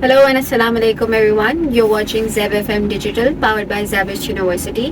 Hello and assalamu alaikum everyone. You're watching Zeb FM Digital powered by Zabist University.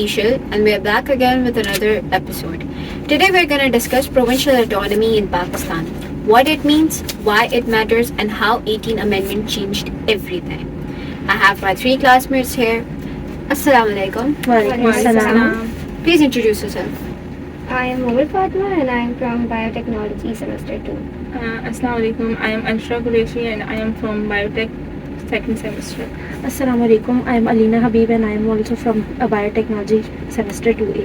Ishil and we're back again with another episode. Today we're going to discuss provincial autonomy in Pakistan. What it means, why it matters and how 18th Amendment changed everything. I have my three classmates here. Assalamu alaikum. Walaikum Assalam. Please introduce yourself. I am Umar Fatma and I am from Biotechnology Semester 2. Assalamu alaikum. I am Anshra Qureshi and I am from Biotech second semester. Assalamu alaikum. I am Alina Habib and I am also from Biotechnology Semester 2A.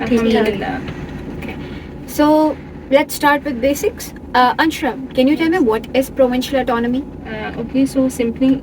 Alhamdulillah. Okay. So let's start with basics. Anshra, can you tell me what is provincial autonomy? Okay, so simply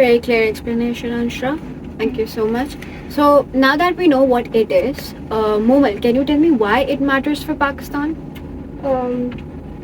Very clear explanation, Anshra. Thank you so much. So now that we know what it is, Momal, can you tell me why it matters for Pakistan?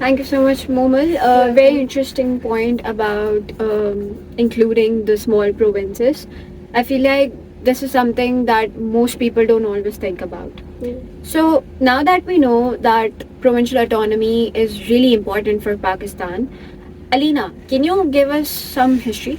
Thank you so much, Momal. Very interesting point about including the small provinces. I feel like this is something that most people don't always think about. So now that we know that provincial autonomy is really important for Pakistan, Alina, can you give us some history?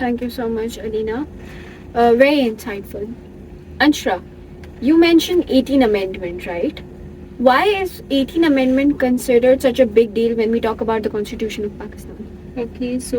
Thank you so much, Alina. Very insightful. Anshra, you mentioned 18 Amendment, right? Why is 18 Amendment considered such a big deal when we talk about the Constitution of Pakistan? Okay, so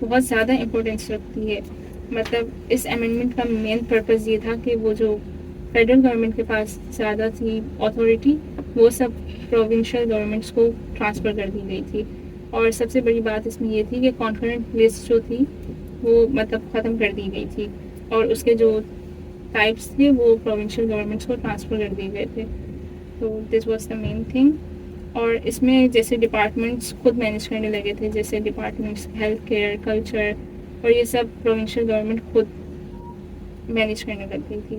بہت زیادہ importance رکھتی ہے. مطلب اس amendment کا main purpose یہ تھا کہ وہ جو فیڈرل گورنمنٹ کے پاس زیادہ تھی اتھارٹی وہ سب پروونشل گورنمنٹس کو ٹرانسفر کر دی گئی تھی. اور سب سے بڑی بات اس میں یہ تھی کہ کانکرنٹ لسٹ جو تھی وہ مطلب ختم کر دی گئی تھی اور اس کے جو ٹائپس تھے وہ پروونشل گورنمنٹس کو ٹرانسفر کر دیے گئے تھے. تو this was the main thing. اور اس میں جیسے ڈپارٹمنٹس خود مینیج کرنے لگے تھے, جیسے ڈپارٹمنٹس ہیلتھ کیئر, کلچر, اور یہ سب پروونشل گورنمنٹ خود مینیج کرنے لگ گئی تھی.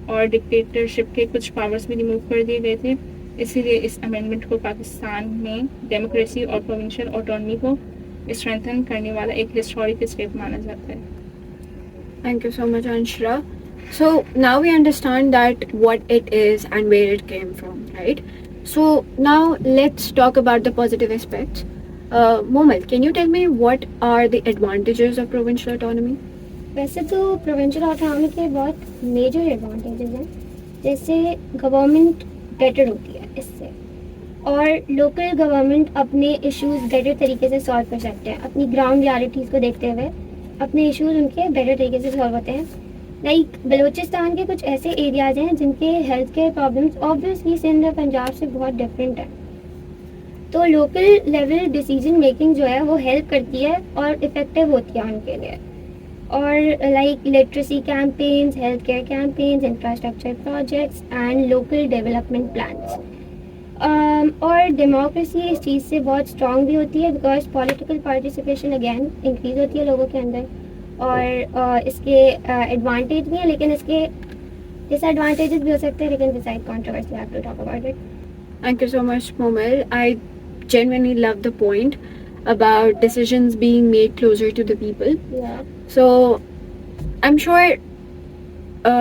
اور ڈکٹیٹرشپ کے کچھ پاورز بھی ریموو کر دیے گئے تھے. اسی لیے اس امینڈمنٹ کو پاکستان میں ڈیموکریسی اور پروونشل آٹونمی کو اسٹرینتھن کرنے والا ایک ہسٹورک اسٹیپ مانا جاتا ہے. Thank you so much, Anshra. So now we understand that what it is and where it came from, right? So now let's talk about the positive aspects. Momal, can you tell me what are the advantages of provincial autonomy? ویسے تو provincial autonomy کے بہت major advantages ہیں, جیسے government better ہوتی ہے اس سے, اور لوکل گورنمنٹ اپنے ایشوز بیٹر طریقے سے سالو کر سکتے ہیں. اپنی گراؤنڈ ریالٹیز کو دیکھتے ہوئے اپنے ایشوز ان کے بیٹر طریقے سے سالو ہوتے ہیں. لائک بلوچستان کے کچھ ایسے ایریاز ہیں جن کے health care problems obviously Sindh اور پنجاب سے بہت ڈفرینٹ ہیں, تو لوکل لیول ڈیسیجن میکنگ جو ہے وہ ہیلپ کرتی ہے اور افیکٹو ہوتی ہے ان کے لیے. اور like literacy campaigns, health care campaigns, infrastructure projects and local development plans. اور ڈیموکریسی اس چیز سے بہت اسٹرانگ بھی ہوتی ہے because political participation again increase ہوتی ہے لوگوں کے اندر. اور اس کے ایڈوانٹیج بھی ہیں لیکن اس کے ڈس ایڈوانٹیجز بھی ہو سکتے ہیں, لیکن besides controversy have to talk about it. Thank you so much, Momal. I genuinely love the point about decisions being made closer to the people. Yeah. So I'm sure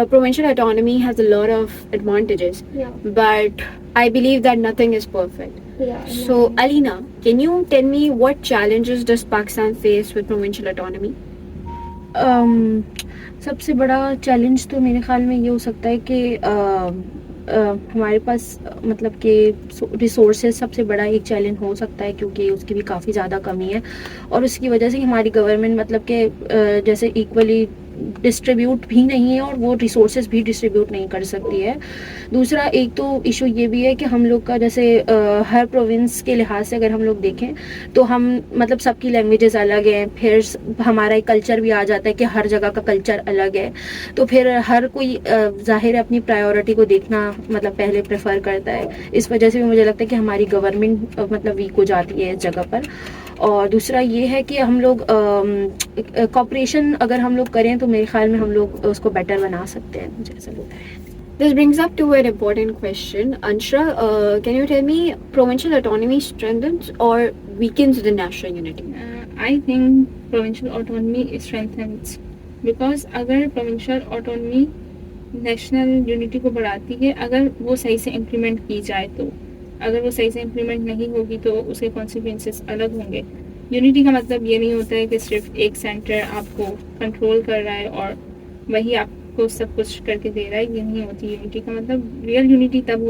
provincial autonomy has a lot of advantages, Yeah. but I believe that nothing is perfect. Yeah. So Alina, can you tell me what challenges does Pakistan face with provincial autonomy? سب سے بڑا challenge تو میرے خیال میں یہ ہو سکتا ہے کہ ہمارے پاس مطلب کہ ریسورسز سب سے بڑا ایک چیلنج ہو سکتا ہے, کیونکہ اس کی بھی کافی زیادہ کمی ہے اور اس کی وجہ سے ہماری گورنمنٹ مطلب کہ جیسے ایکولی ڈسٹریبیوٹ بھی نہیں ہے اور وہ ریسورسز بھی ڈسٹریبیوٹ نہیں کر سکتی ہے. دوسرا ایک تو ایشو یہ بھی ہے کہ ہم لوگ کا جیسے ہر پروونس کے لحاظ سے اگر ہم لوگ دیکھیں تو ہم مطلب سب کی لینگویجز الگ ہیں, پھر ہمارا ایک کلچر بھی آ جاتا ہے کہ ہر جگہ کا کلچر الگ ہے, تو پھر ہر کوئی ظاہر ہے اپنی پرائیورٹی کو دیکھنا مطلب پہلے پریفر کرتا ہے. اس وجہ سے بھی مجھے لگتا ہے کہ ہماری گورنمنٹ مطلب ویک ہو جاتی ہے اس جگہ پر. اور دوسرا یہ ہے کہ ہم لوگ کوآپریشن اگر ہم لوگ کریں تو میرے خیال میں ہم لوگ اس کو بیٹر بنا سکتے ہیں, مجھے ایسا لگتا ہے. This brings up to an important question. Anshra, can you tell me provincial autonomy strengthens or weakens the national unity? I think provincial autonomy strengthens because اگر provincial autonomy نیشنل یونٹی کو بڑھاتی ہے اگر وہ صحیح سے امپلیمنٹ کی جائے تو. اگر وہ صحیح سے امپلیمنٹ نہیں ہوگی تو اس کے کانسیکوینسز الگ ہوں گے. یونٹی کا مطلب یہ نہیں ہوتا ہے کہ صرف ایک سینٹر آپ کو کنٹرول کر رہا ہے اور وہی آپ کو سب کچھ کر کے دے رہا ہے, یہ نہیں ہوتی یونٹی کا مطلب. ریئل یونٹی تب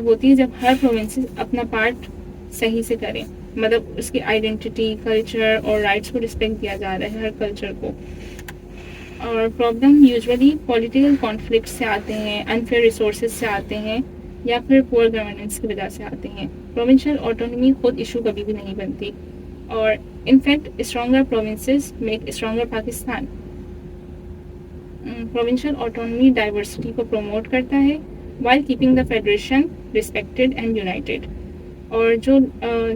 ہوتی ہے جب ہر پروونسز اپنا پارٹ صحیح سے کریں, مطلب اس کی آئیڈینٹی, کلچر اور رائٹس کو رسپیکٹ دیا جا رہا ہے ہر کلچر کو. اور پرابلم یوزولی پولیٹیکل کانفلکٹ سے آتے ہیں, انفیئر ریسورسز سے آتے ہیں, یا پھر پور گورننس کی وجہ سے آتے ہیں. پروونشل آٹونومی خود ایشو کبھی بھی نہیں بنتی, اور in fact stronger provinces make stronger Pakistan. Provincial autonomy diversity کو پروموٹ کرتا ہے while keeping the federation respected and united. اور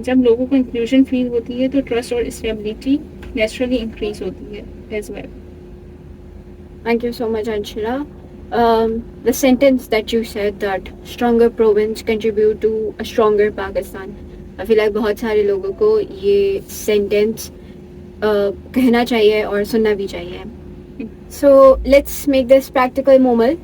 جب لوگوں کو انکلوژن فیل ہوتی ہے تو ٹرسٹ اور اسٹیبلٹی نیچرلی انکریز ہوتی ہے as well. Thank you so much, Anshra. The sentence that you said that stronger province contribute to a stronger Pakistan. I feel like بہت سارے لوگوں کو یہ sentence کہنا چاہیے اور سننا بھی چاہیے. So let's make this practical, Momal.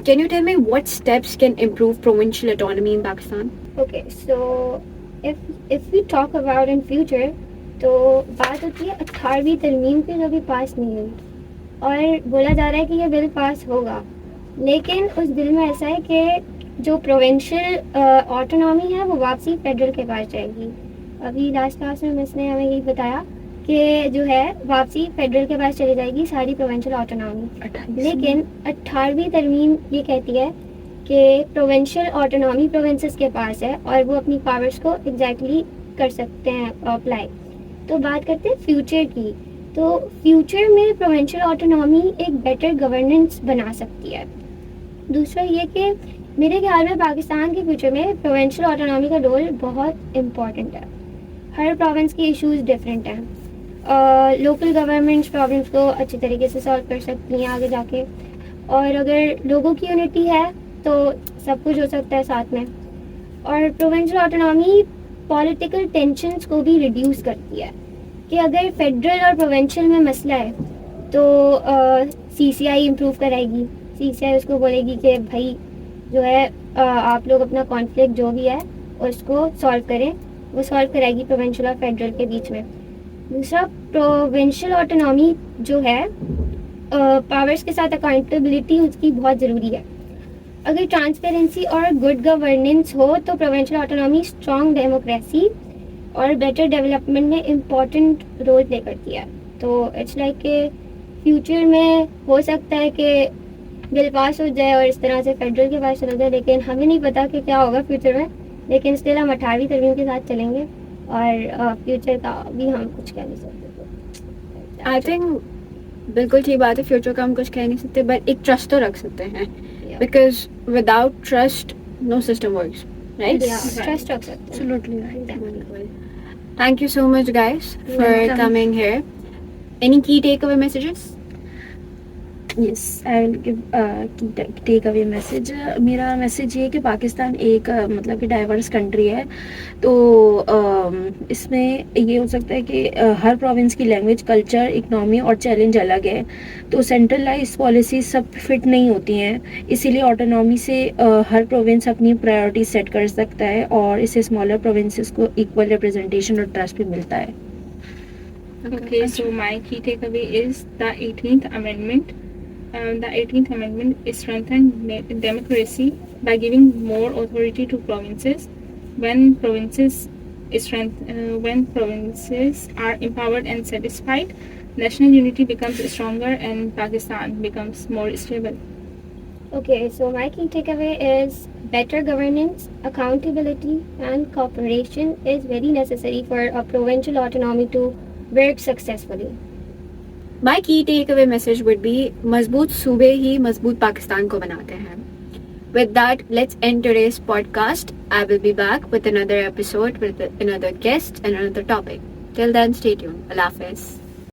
Can you tell me what steps can improve provincial autonomy in Pakistan? Okay, so if we talk about in future, تو بات ہوتی ہے 18ویں ترمیم کی جو ابھی پاس نہیں ہوئی, اور بولا جا رہا ہے کہ یہ بل پاس ہوگا, لیکن اس بل میں ایسا ہے کہ جو پروونشل آٹونومی ہے وہ واپسی فیڈرل کے پاس جائے گی, ابھی لاسٹ کلاس میں مس نے ہمیں یہی بتایا کہ جو ہے واپسی فیڈرل کے پاس چلی جائے گی ساری پروونشل آٹونومی. لیکن 18ویں ترمیم یہ کہتی ہے کہ پروونشل آٹونومی پروونسز کے پاس ہے اور وہ اپنی پاورز کو ایگزیکٹلی کر سکتے ہیں اپلائی. تو بات کرتے ہیں فیوچر کی. تو فیوچر میں پروونشل آٹونومی ایک بیٹر گورننس بنا سکتی ہے. دوسرا یہ کہ میرے خیال میں پاکستان کے فیوچر میں پروونشل آٹونومی کا رول بہت امپورٹنٹ ہے. ہر پروونس کی ایشوز ڈفرینٹ ہیں. لوکل گورنمنٹس پرابلمس کو اچھی طریقے سے سالو کر سکتی ہیں آگے جا کے, اور اگر لوگوں کی یونٹی ہے تو سب کچھ ہو سکتا ہے ساتھ میں. اور پروونشل آٹونومی پولیٹیکل ٹینشنس کو بھی ریڈیوس کرتی ہے کہ اگر فیڈرل اور پروونشل میں مسئلہ ہے تو CCI امپروو کرائے گی. CCI اس کو بولے گی کہ بھائی جو ہے آپ لوگ اپنا کانفلکٹ جو بھی ہے اس کو سالو کریں. وہ سالو کرائے گی پروونشل اور فیڈرل کے بیچ میں. دوسرا پروونشل آٹونومی جو ہے پاورس کے ساتھ اکاؤنٹیبلٹی اس کی بہت ضروری ہے. اگر ٹرانسپیرنسی اور گڈ گورننس ہو تو پروونشل آٹونومی اسٹرانگ ڈیموکریسی اور بیٹر ڈیولپمنٹ میں امپورٹنٹ رول پلے کرتی ہے. تو اٹس لائک کہ فیوچر میں ہو سکتا ہے کہ بل پاس ہو جائے اور اس طرح سے فیڈرل کے پاس چلا جائے, لیکن ہمیں نہیں پتا کہ کیا ہوگا فیوچر میں. لیکن اسٹل ہم 18ویں ترمیم کے ساتھ چلیں گے اور فیوچر کا بھی ہم کچھ کہہ نہیں سکتے. آئی تھنک بالکل ٹھیک بات ہے, فیوچر کا ہم کچھ کہہ نہیں سکتے, بٹ ایک ٹرسٹ تو رکھ سکتے ہیں, because without trust no system works, right? Trust رکھ سکتے ہیں. Thank you so much guys for coming here. Any key takeaway messages? Yes I will give take away message. میرا میسج یہ ہے کہ پاکستان ایک مطلب کہ ڈائیورس کنٹری ہے, تو اس میں یہ ہو سکتا ہے کہ ہر پروونس کی لینگویج, کلچر, اکنامی اور چیلنج الگ ہے, تو سینٹرلائز پالیسیز سب فٹ نہیں ہوتی ہیں. اسی لیے آٹونومی سے ہر پروونس اپنی پرائیورٹی سیٹ کر سکتا ہے اور اس سے اسمالر پروونسز کو ایکول ریپرزنٹیشن اور ٹرسٹ بھی ملتا ہے. Okay, so my key takeaway is the 18th Amendment. The 18th Amendment strengthened democracy by giving more authority to provinces. When provinces are empowered and satisfied, national unity becomes stronger and Pakistan becomes more stable. Okay, so my key takeaway is better governance, accountability and cooperation is very necessary for a provincial autonomy to work successfully. My key takeaway message would be مضبوط صوبے ہی مضبوط پاکستان کو بناتے ہیں. With that, let's end today's podcast. I will be back with another episode with another guest and another topic. Till then, stay tuned. Allah Hafiz.